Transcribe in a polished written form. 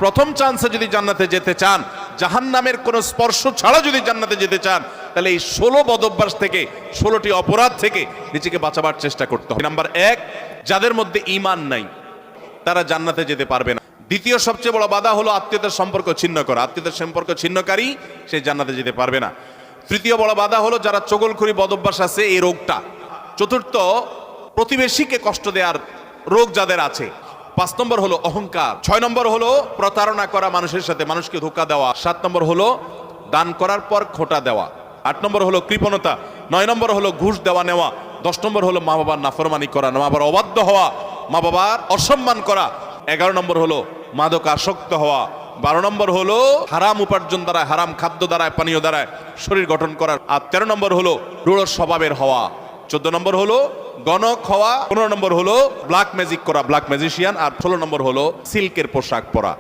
প্রথম চান্সে যদি জান্নাতে যেতে চান, জাহান্নামের কোনো স্পর্শ ছাড়া যদি জান্নাতে যেতে চান, তাহলে এই 16 বদঅভ্যাস থেকে, 16টি অপরাধ থেকে নিজেকে বাঁচাবার চেষ্টা করতে হবে। নাম্বার 1, যাদের মধ্যে ঈমান নাই তারা জান্নাতে যেতে পারবে না। দ্বিতীয় সবচেয়ে বড় বাধা হলো আত্মীয়তার সম্পর্ক ছিন্ন করা। আত্মীয়তার সম্পর্ক ছিন্নকারী সে জান্নাতে যেতে পারবে না। তৃতীয় বড় বাধা হলো যারা চগলখড়ি বদঅভ্যাস আছে, এই রোগটা। চতুর্থ, প্রতিবেশীকে কষ্ট দেওয়ার রোগ যাদের আছে। 5 নম্বর হলো অহংকার। 6 নম্বর হলো প্রতারণা করা, মানুষের সাথে মানুষকে ধোঁকা দেওয়া। 7 নম্বর হলো দান করার পর খোঁটা দেওয়া। 8 নম্বর হলো কৃপণতা। 9 নম্বর হলো ঘুষ দেওয়া নেওয়া। 10 নম্বর হলো মা বাবার নাফরমানি করা, মা বাবার অবাধ্য হওয়া, মা বাবার অসম্মান করা। 11 নম্বর হলো মাদক আসক্ত হওয়া। 12 নম্বর হলো হারাম উপার্জন দ্বারা, হারাম খাদ্য দ্বারা, পানীয় দ্বারা শরীর গঠন করা। আর 13 নম্বর হলো রূঢ় স্বভাবের হওয়া। 14 নম্বর হলো গণক হওয়া। 15 নম্বর হলো ব্ল্যাক ম্যাজিক করা, ব্ল্যাক ম্যাজিশিয়ান। আর 16 নম্বর হলো সিল্কের পোশাক পরা।